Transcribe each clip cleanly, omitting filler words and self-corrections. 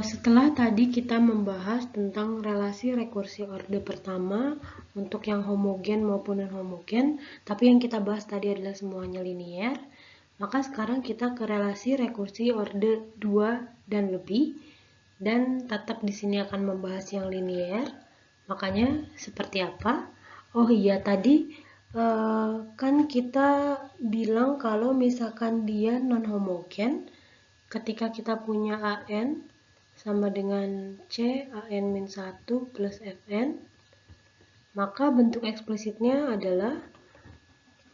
Setelah tadi kita membahas tentang relasi rekursi orde pertama untuk yang homogen maupun non homogen, tapi yang kita bahas tadi adalah semuanya linier, maka sekarang kita ke relasi rekursi orde 2 dan lebih, dan tetap di sini akan membahas yang linier. Makanya seperti apa? Oh iya, tadi kan kita bilang kalau misalkan dia non homogen, ketika kita punya AN sama dengan C AN-1 plus Fn, maka bentuk eksplisitnya adalah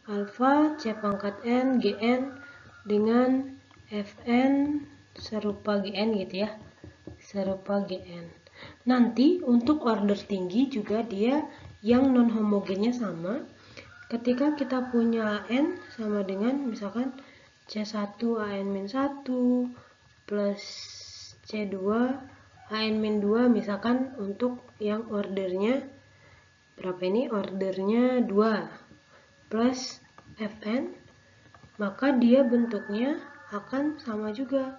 alfa C pangkat N Gn dengan Fn serupa Gn gitu ya, serupa Gn. Nanti untuk order tinggi juga dia yang non homogennya sama. Ketika kita punya AN sama dengan misalkan C1 AN-1 plus C2 AN-2, misalkan untuk yang ordernya berapa ini? Ordernya 2 plus Fn, maka dia bentuknya akan sama juga.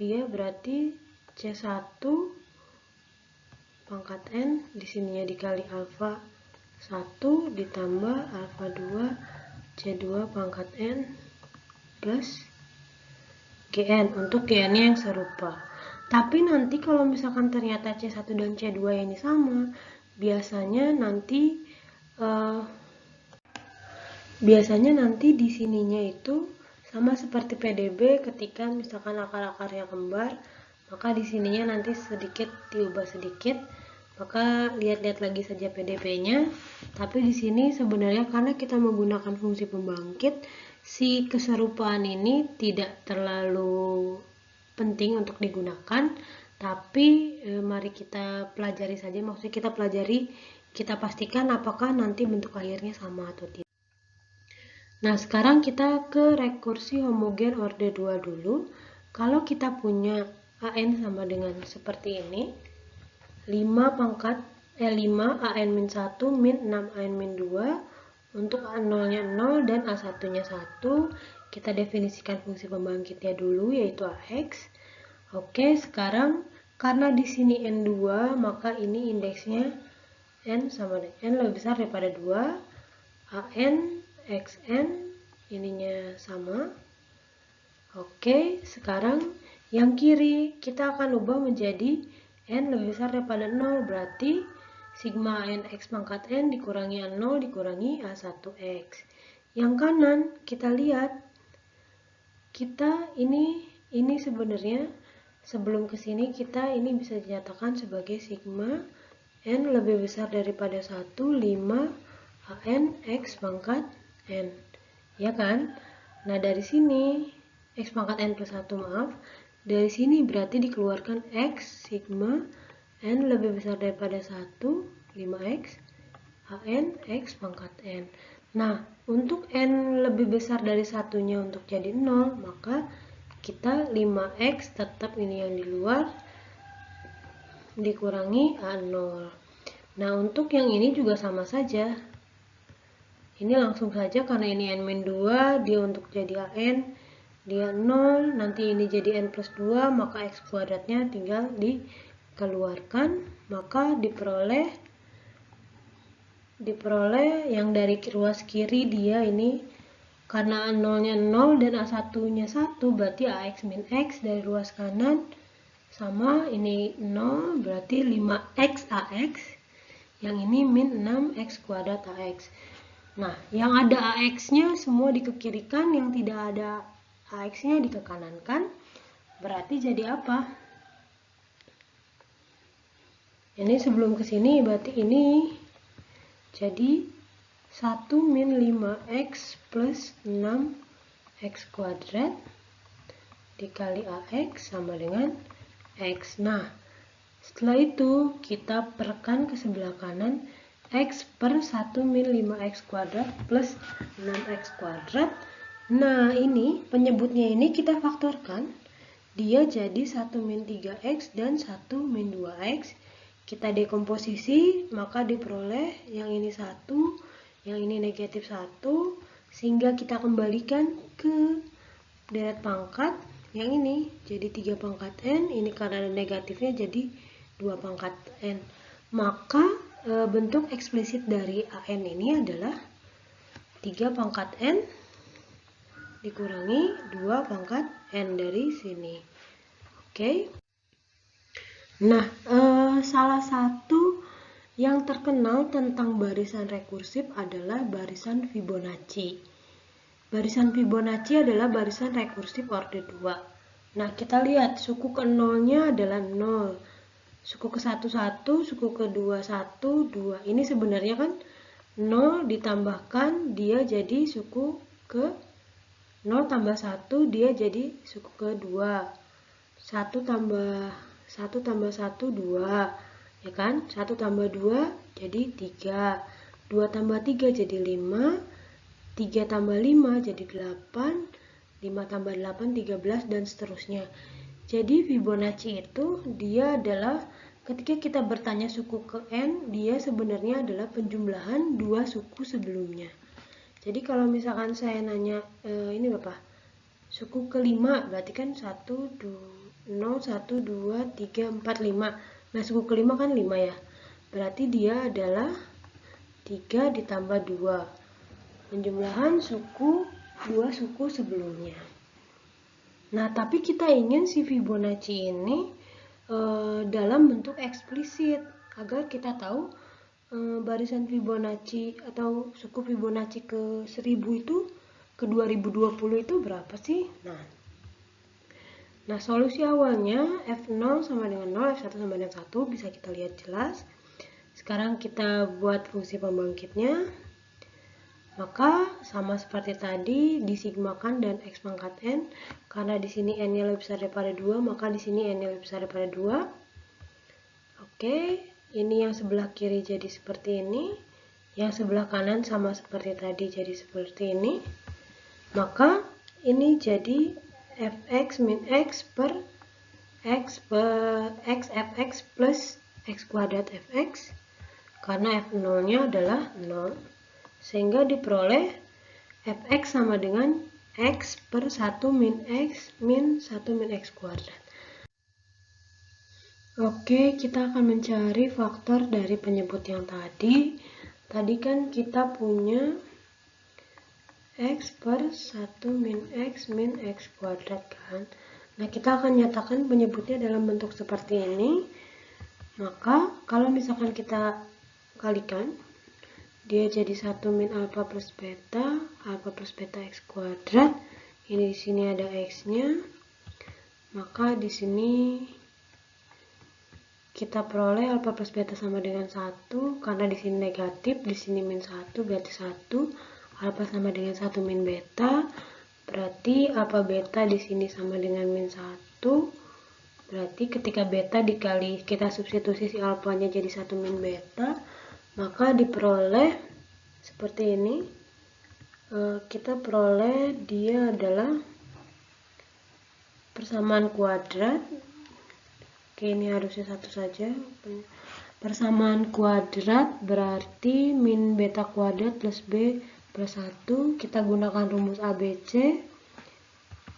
Dia berarti C1 pangkat N di sininya dikali alfa 1 ditambah alfa 2 C2 pangkat N plus Gn untuk Gn-nya yang serupa. Tapi nanti kalau misalkan ternyata C1 dan C2 ini sama, biasanya nanti di sininya itu sama seperti PDB ketika misalkan akar-akarnya kembar, maka di sininya nanti sedikit diubah sedikit. Maka lihat-lihat lagi saja PDB-nya. Tapi di sini sebenarnya karena kita menggunakan fungsi pembangkit, si keserupaan ini tidak terlalu penting untuk digunakan. Tapi mari kita pelajari saja. Maksudnya kita pelajari, kita pastikan apakah nanti bentuk akhirnya sama atau tidak. Nah, sekarang kita ke rekursi homogen orde 2 dulu. Kalau kita punya AN sama dengan seperti ini, 5 AN-1 min 6 AN-2, untuk A0-nya 0 dan A1-nya 1, kita definisikan fungsi pembangkitnya dulu, yaitu AX. Oke, sekarang karena di sini N2, maka ini indeksnya N sama dengan N lebih besar daripada 2, AN, XN, ininya sama. Oke, sekarang yang kiri kita akan ubah menjadi N lebih besar daripada 0, berarti sigma N X pangkat N dikurangi A0 dikurangi A1X. Yang kanan kita lihat, kita ini sebenarnya sebelum kesini kita ini bisa dinyatakan sebagai sigma N lebih besar daripada 1, 5 AN X pangkat N, ya kan? Nah, dari sini X pangkat N plus 1, maaf, dari sini berarti dikeluarkan X sigma N lebih besar daripada 1, 5X AN X pangkat N. Nah, untuk N lebih besar dari satunya untuk jadi 0, maka kita 5X tetap ini yang di luar dikurangi A0. Nah, untuk yang ini juga sama saja. Ini langsung saja karena ini N-2, dia untuk jadi AN, dia 0, nanti ini jadi N plus 2, maka X kuadratnya tinggal dikeluarkan, maka diperoleh yang dari ruas kiri dia ini, karena A0-nya 0 dan A1-nya 1, berarti AX min X dari ruas kanan sama ini 0, berarti 5X AX, yang ini min 6X kuadrat AX. Nah, yang ada AX-nya semua dikekirikan, yang tidak ada AX-nya dikekanankan. Berarti jadi apa? Ini sebelum ke sini berarti ini jadi 1 min 5X plus 6X kuadrat dikali AX sama dengan X. Nah, setelah itu kita perkan ke sebelah kanan, X per 1 min 5X kuadrat plus 6X kuadrat. Nah, ini penyebutnya ini kita faktorkan, dia jadi 1 min 3X dan 1 min 2X. Kita dekomposisi, maka diperoleh yang ini 1, yang ini negatif 1, sehingga kita kembalikan ke deret pangkat, yang ini jadi 3 pangkat N, ini karena ada negatifnya jadi 2 pangkat N. Maka bentuk eksplisit dari AN ini adalah 3 pangkat N dikurangi 2 pangkat N dari sini. Oke. Nah, salah satu yang terkenal tentang barisan rekursif adalah barisan Fibonacci. Barisan Fibonacci adalah barisan rekursif orde 2. Nah, kita lihat suku ke 0-nya adalah 0. Suku ke 1, 1, suku ke 2, 1, 2. Ini sebenarnya kan 0 ditambahkan dia jadi suku ke 0 tambah 1 dia jadi suku ke 2. 1 tambah 1 tambah 1, 2. Ya kan? 1 tambah 2 jadi 3. 2 tambah 3 jadi 5. 3 tambah 5 jadi 8. 5 tambah 8, 13 dan seterusnya. Jadi Fibonacci itu dia adalah ketika kita bertanya suku ke N, dia sebenarnya adalah penjumlahan dua suku sebelumnya. Jadi kalau misalkan saya nanya ini Bapak, suku ke-5 berarti kan 1, 0, 1, 2, 3, 4, 5. Nah, suku ke-5 kan 5 ya. Berarti dia adalah 3 ditambah 2. Penjumlahan dua suku sebelumnya. Nah, tapi kita ingin si Fibonacci ini dalam bentuk eksplisit agar kita tahu barisan Fibonacci atau suku Fibonacci ke 1000 itu ke 2020 itu berapa sih? Nah, solusi awalnya F0 sama dengan 0, F1 sama dengan 1 bisa kita lihat jelas. Sekarang kita buat fungsi pembangkitnya. Maka sama seperti tadi disigmakan dan X pangkat N. Karena di sini N-nya lebih besar daripada 2, maka di sini N-nya lebih besar daripada 2. Oke, ini yang sebelah kiri jadi seperti ini. Yang sebelah kanan sama seperti tadi jadi seperti ini. Maka ini jadi fx min x per x fx plus x kuadrat fx karena f0 nya adalah 0 sehingga diperoleh fx sama dengan x per 1 min x min 1 min x kuadrat. Oke, kita akan mencari faktor dari penyebut yang tadi. Tadi kan kita punya x per 1 min x kuadrat kan. Nah, kita akan nyatakan penyebutnya dalam bentuk seperti ini. Maka, kalau misalkan kita kalikan, dia jadi 1 min alfa plus beta x kuadrat. Ini di sini ada x-nya. Maka di sini kita peroleh alfa plus beta sama dengan 1 karena di sini negatif, di sini min 1 berarti 1. Alfa sama dengan 1 min beta, berarti alfa beta di sini sama dengan min 1. Berarti ketika beta dikali kita substitusi si alfanya jadi 1 min beta, maka diperoleh seperti ini. Kita peroleh dia adalah persamaan kuadrat. Oke, ini harusnya satu saja. Persamaan kuadrat berarti min beta kuadrat plus b plus 1, kita gunakan rumus ABC.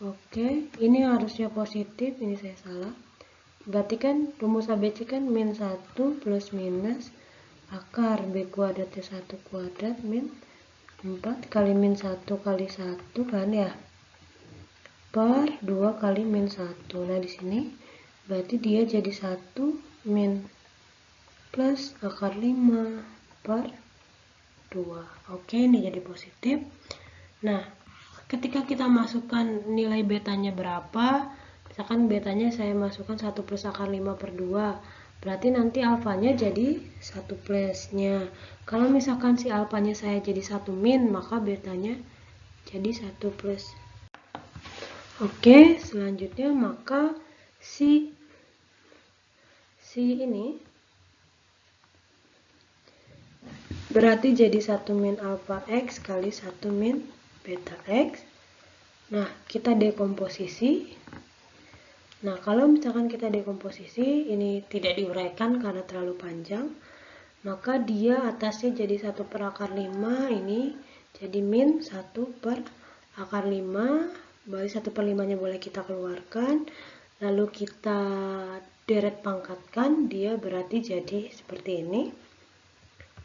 Oke, ini harusnya positif, ini saya salah. Berarti kan rumus ABC kan min 1 plus minus akar b kuadratnya 1 kuadrat min 4 kali min 1 kali 1 kan ya, per 2 kali min 1. Nah, di sini berarti dia jadi 1 min plus akar 5 per 2. Oke, ini jadi positif. Nah, ketika kita masukkan nilai betanya berapa, misalkan betanya saya masukkan 1 plus akar 5 per 2, berarti nanti alfanya jadi 1 plusnya. Kalau misalkan si alfanya saya jadi 1 min, maka betanya jadi 1 plus. Oke, selanjutnya maka si ini berarti jadi 1 min alfa x kali 1 min beta x. Nah, kita dekomposisi. Nah, kalau misalkan kita dekomposisi, ini tidak diuraikan karena terlalu panjang. Maka dia atasnya jadi 1 per akar 5, ini jadi min 1 per akar 5, Baris 1/5-nya boleh kita keluarkan, lalu kita deret pangkatkan, dia berarti jadi seperti ini.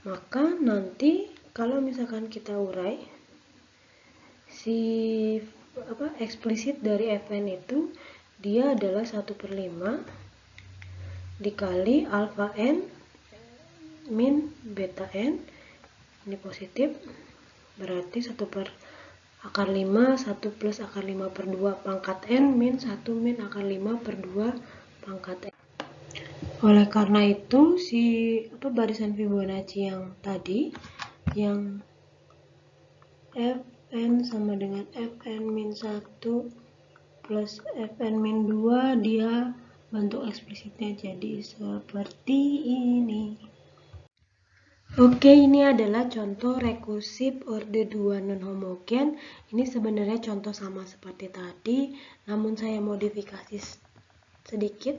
Maka nanti kalau misalkan kita urai si eksplisit dari Fn itu, dia adalah 1/5 dikali alfa n min beta n, ini positif, berarti 1/akar 5, 1 plus akar 5/2 pangkat n min 1 min akar 5/2 pangkat n. Oleh karena itu si barisan Fibonacci yang tadi, yang Fn sama dengan Fn min 1 plus Fn min 2, dia bentuk eksplisitnya jadi seperti ini. Oke, ini adalah contoh rekursif orde 2 non-homogen. Ini sebenarnya contoh sama seperti tadi, namun saya modifikasi sedikit.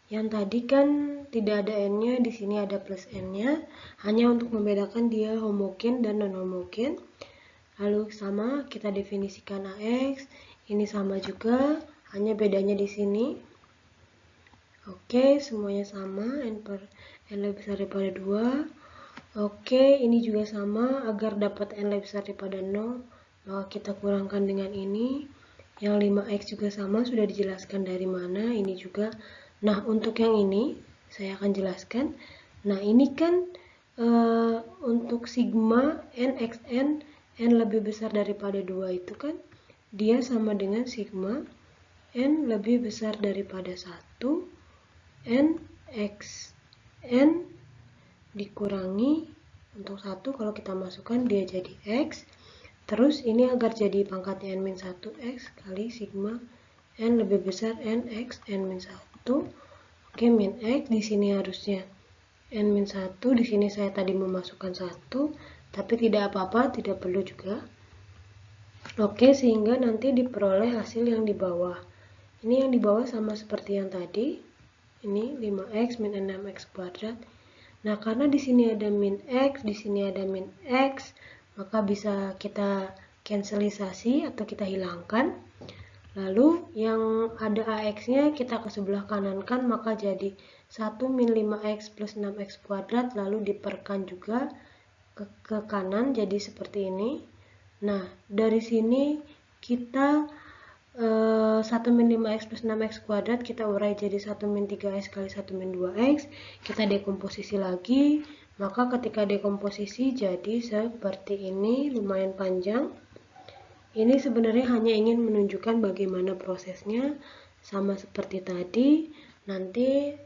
Yang tadi kan tidak ada n-nya, di sini ada plus n-nya, hanya untuk membedakan dia homogen dan non-homogen. Lalu sama, kita definisikan AX, ini sama juga, hanya bedanya di sini. Oke, semuanya sama, n lebih besar daripada 2. Oke, ini juga sama, agar dapat n lebih besar daripada 0, maka kita kurangkan dengan ini. Yang 5x juga sama, sudah dijelaskan dari mana, ini juga. Nah, untuk yang ini, saya akan jelaskan. Nah, ini kan untuk sigma nxn, n lebih besar daripada 2 itu kan, dia sama dengan sigma n lebih besar daripada 1, nxn dikurangi untuk 1, kalau kita masukkan dia jadi x. Terus ini agar jadi pangkatnya n-1x kali sigma n lebih besar nx n-1. Oke, min x di sini harusnya n-1, di sini saya tadi memasukkan 1, tapi tidak apa-apa, tidak perlu juga. Oke, sehingga nanti diperoleh hasil yang di bawah. Ini yang di bawah sama seperti yang tadi. Ini 5x min 6x kuadrat. Nah, karena di sini ada min x, di sini ada min x, maka bisa kita cancelisasi atau kita hilangkan. Lalu yang ada AX-nya kita ke sebelah kanankan, maka jadi 1 min 5x plus 6x kuadrat, lalu diperkan juga ke kanan jadi seperti ini. Nah, dari sini kita 1 min 5x plus 6x kuadrat kita urai jadi 1 min 3x kali 1 min 2x, kita dekomposisi lagi, maka ketika dekomposisi jadi seperti ini, lumayan panjang. Ini sebenarnya hanya ingin menunjukkan bagaimana prosesnya, sama seperti tadi, nanti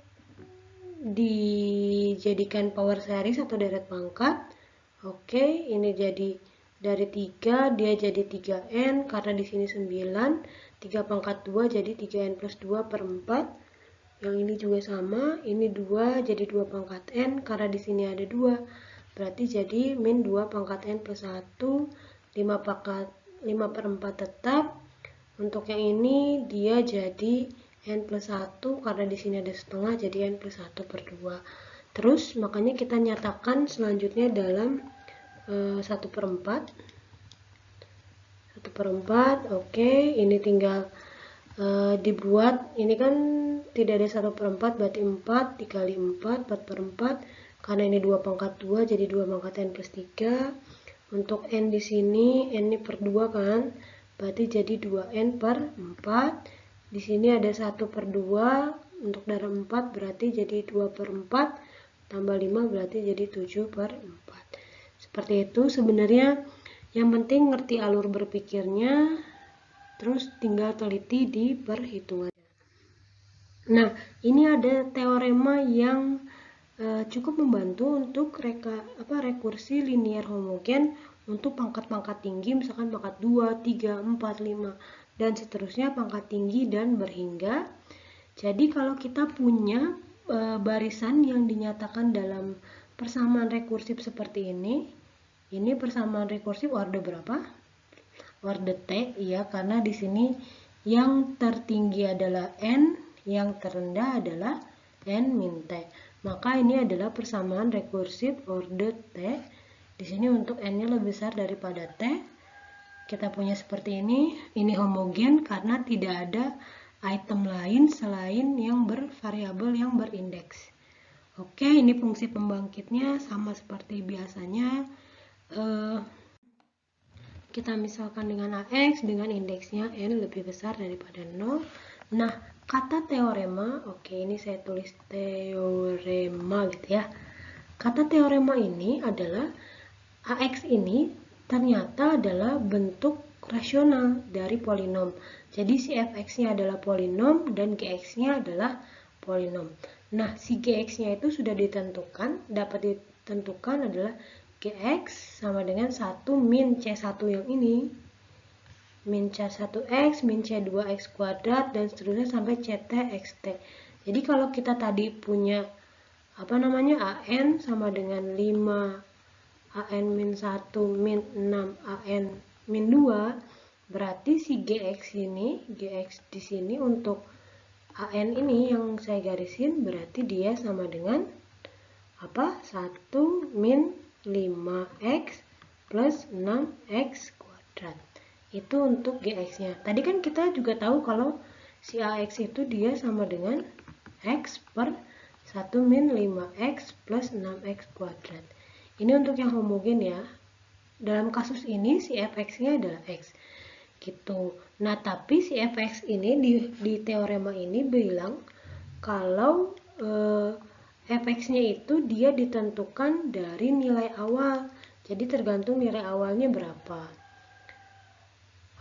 dijadikan power series atau deret pangkat. Oke, ini jadi dari 3 dia jadi 3n, karena di sini 9, 3 pangkat 2 jadi 3n plus 2 per 4. Yang ini juga sama, ini 2 jadi 2 pangkat n, karena di sini ada 2, berarti jadi min 2 pangkat n plus 1, 5 per 4 tetap. Untuk yang ini dia jadi n plus 1, karena di sini ada setengah, jadi n plus 1 per 2. Terus makanya kita nyatakan selanjutnya dalam 1 per 4. 1 per 4, oke, ini tinggal dibuat, ini kan tidak ada 1 per 4, berarti 4 dikali 4, 4 per 4, karena ini 2 pangkat 2, jadi 2 pangkat n plus 3. Untuk n di sini, n ini per 2 kan, berarti jadi 2n per 4. Di sini ada 1 per 2, untuk darab 4 berarti jadi 2 per 4, tambah 5 berarti jadi 7 per 4. Seperti itu sebenarnya, yang penting ngerti alur berpikirnya, terus tinggal teliti di perhitungan. Nah, ini ada teorema yang cukup membantu untuk rekursi linear homogen untuk pangkat-pangkat tinggi, misalkan pangkat 2, 3, 4, 5, dan seterusnya pangkat tinggi dan berhingga. Jadi kalau kita punya barisan yang dinyatakan dalam persamaan rekursif seperti ini persamaan rekursif orde berapa? Orde T, ya, karena di sini yang tertinggi adalah n, yang terendah adalah n min T. Maka ini adalah persamaan rekursif orde T. Di sini untuk n-nya lebih besar daripada T. kita punya seperti ini homogen karena tidak ada item lain selain yang bervariabel yang berindeks. Oke, ini fungsi pembangkitnya sama seperti biasanya. Kita misalkan dengan AX dengan indeksnya N lebih besar daripada 0. Nah, kata teorema, oke ini saya tulis teorema gitu ya. Kata teorema ini adalah AX ini ternyata adalah bentuk rasional dari polinom. Jadi si fx-nya adalah polinom dan gx-nya adalah polinom. Nah, si gx-nya itu sudah ditentukan, dapat ditentukan adalah gx sama dengan 1 min c1 yang ini. Min c1x, min c2x kuadrat, dan seterusnya sampai ct xt. Jadi kalau kita tadi punya an sama dengan 5 an min 1 min 6 an min 2, berarti si gx di sini untuk an ini yang saya garisin berarti dia sama dengan 1 min 5x plus 6x kuadrat. Itu untuk gx-nya. Tadi kan kita juga tahu kalau si ax itu dia sama dengan x per 1 min 5x plus 6x kuadrat. Ini untuk yang homogen ya. Dalam kasus ini si fx-nya adalah x. Gitu. Nah, tapi si fx ini di teorema ini bilang kalau fx-nya itu dia ditentukan dari nilai awal. Jadi tergantung nilai awalnya berapa.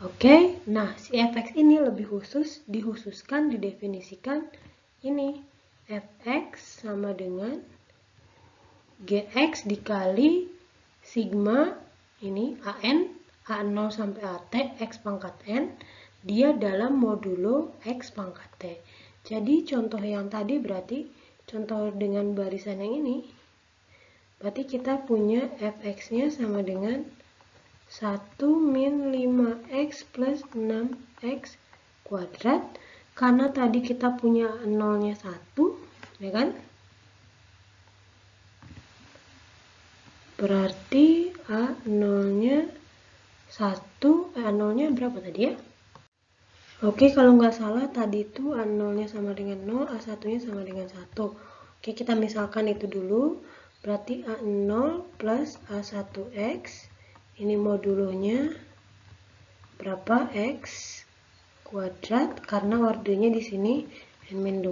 Oke, nah si fx ini lebih khusus didefinisikan ini. Fx sama dengan gx dikali sigma ini an a0 sampai at x pangkat n, dia dalam modulo x pangkat t. Jadi contoh yang tadi berarti contoh dengan barisan yang ini, berarti kita punya fx-nya sama dengan 1 min 5x plus 6x kuadrat. Karena tadi kita punya 0-nya 1, ya kan? Berarti A0-nya 1, A0-nya berapa tadi ya? Oke, kalau nggak salah tadi itu A0-nya sama dengan 0, A1-nya sama dengan 1. Oke, kita misalkan itu dulu. Berarti A0 plus A1x, ini modulonya berapa? X kuadrat, karena ordernya di sini n-2.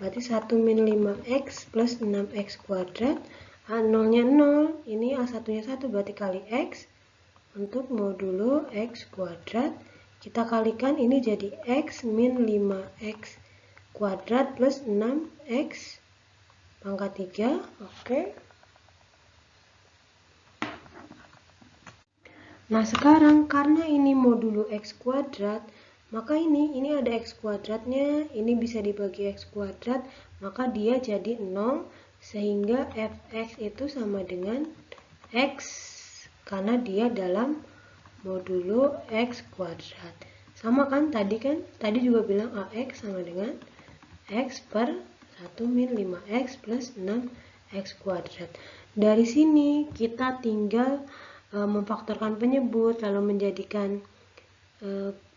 Berarti 1 min 5x plus 6x kuadrat. A0-nya 0, ini A1-nya 1, berarti kali x untuk modulo x kuadrat. Kita kalikan ini jadi x min 5x kuadrat plus 6x pangkat 3. Oke. Nah, sekarang karena ini modulo x kuadrat, maka ini ada x kuadratnya, ini bisa dibagi x kuadrat, maka dia jadi 0, sehingga fx itu sama dengan x, karena dia dalam modulo x kuadrat. Sama kan tadi juga bilang ax sama dengan x per 1 min 5x plus 6x kuadrat. Dari sini kita tinggal memfaktorkan penyebut, lalu menjadikan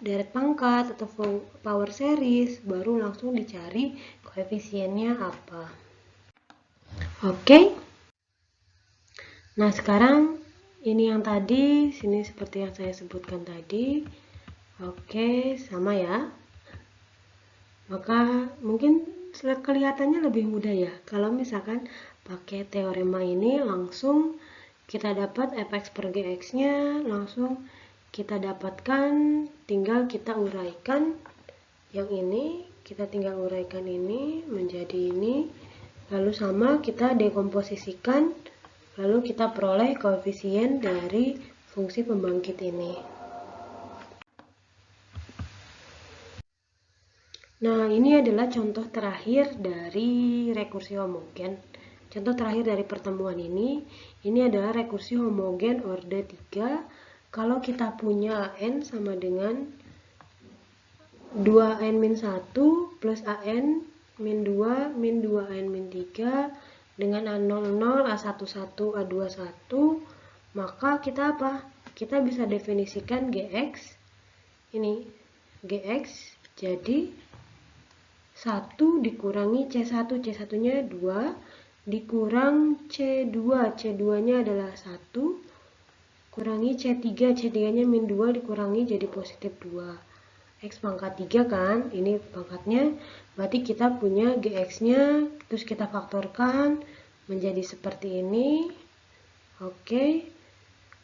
deret pangkat atau power series, baru langsung dicari koefisiennya apa. Oke. Nah, sekarang ini yang tadi, sini seperti yang saya sebutkan tadi. Oke, sama ya. Maka mungkin kelihatannya lebih mudah ya kalau misalkan pakai teorema ini, langsung kita dapat fx per gx-nya, langsung kita dapatkan, tinggal kita uraikan yang ini, kita tinggal uraikan ini menjadi ini, lalu sama kita dekomposisikan, lalu kita peroleh koefisien dari fungsi pembangkit ini. Nah, ini adalah contoh terakhir dari rekursi homogen. Contoh terakhir dari pertemuan ini adalah rekursi homogen orde 3. Kalau kita punya an sama dengan 2an min 1 plus an min 2 min 2an min 3 dengan A00, A11, A21, maka kita apa? kita bisa definisikan Gx, ini Gx jadi 1 dikurangi C1, C1-nya 2, dikurang C2, C2-nya adalah 1, kurangi C3, C3-nya min 2 dikurangi jadi positif 2. X pangkat 3 kan, ini pangkatnya, berarti kita punya Gx-nya, terus kita faktorkan menjadi seperti ini. Oke,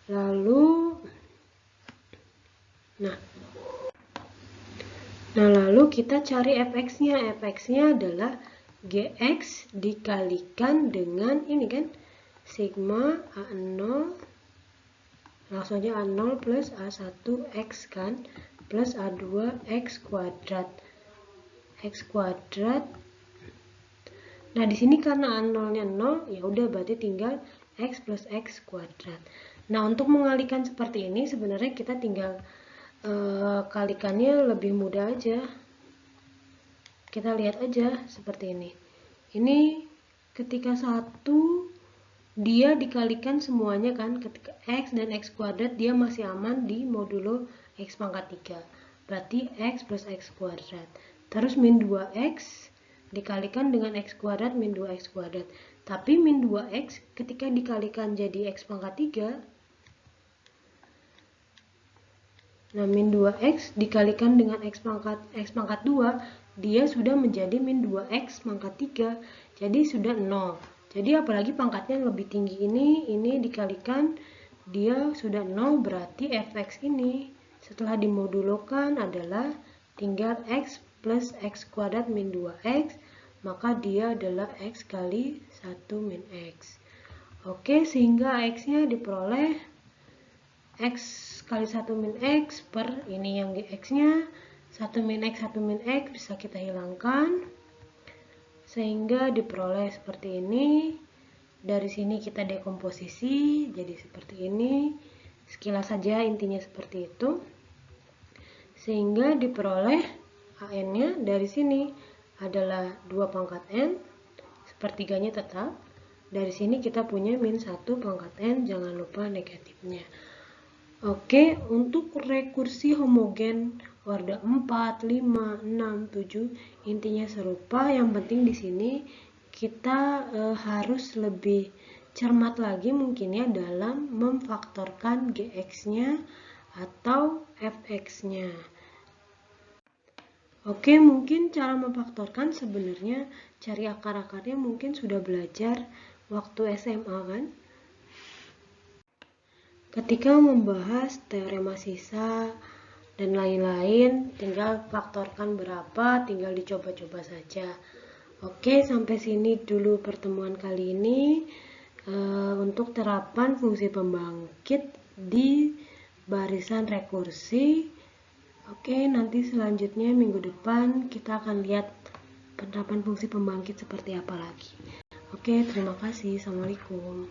lalu lalu kita cari fx-nya. Fx-nya adalah Gx dikalikan dengan ini kan, sigma A0, langsung aja A0 plus A1x kan, plus A2x kuadrat. X kuadrat. Nah, di sini karena A0-nya 0, ya udah berarti tinggal x plus x kuadrat. Nah, untuk mengalihkan seperti ini sebenarnya kita tinggal kalikannya lebih mudah aja. Kita lihat aja seperti ini. Ini ketika 1 dia dikalikan semuanya kan, ketika x dan x kuadrat dia masih aman di modulo x pangkat 3. Berarti x plus x kuadrat. Terus min 2x dikalikan dengan x kuadrat min 2x kuadrat. Tapi min 2x ketika dikalikan jadi x pangkat 3, nah, min 2x dikalikan dengan x pangkat 2, dia sudah menjadi min 2x pangkat 3. Jadi sudah 0. Jadi apalagi pangkatnya yang lebih tinggi ini dikalikan, dia sudah 0, berarti fx ini setelah dimodulokan adalah tinggal x plus x kuadrat min 2x, maka dia adalah x kali 1 min x. Oke, sehingga x-nya diperoleh x kali 1 min x per ini yang Gx-nya 1 min x bisa kita hilangkan sehingga diperoleh seperti ini. Dari sini kita dekomposisi jadi seperti ini, sekilas saja intinya seperti itu, sehingga diperoleh an-nya dari sini adalah 2 pangkat n, sepertiganya tetap. Dari sini kita punya min 1 pangkat n, jangan lupa negatifnya. Oke, untuk rekursi homogen orde 4, 5, 6, 7 intinya serupa. Yang penting di sini kita harus lebih cermat lagi mungkin ya dalam memfaktorkan Gx-nya atau Fx-nya. Oke, mungkin cara memfaktorkan sebenarnya cari akar-akarnya mungkin sudah belajar waktu SMA kan? Ketika membahas teorema sisa dan lain-lain, tinggal faktorkan berapa, tinggal dicoba-coba saja. Oke, sampai sini dulu pertemuan kali ini untuk terapan fungsi pembangkit di barisan rekursi. Oke, nanti selanjutnya minggu depan kita akan lihat penerapan fungsi pembangkit seperti apa lagi. Oke, terima kasih. Assalamualaikum.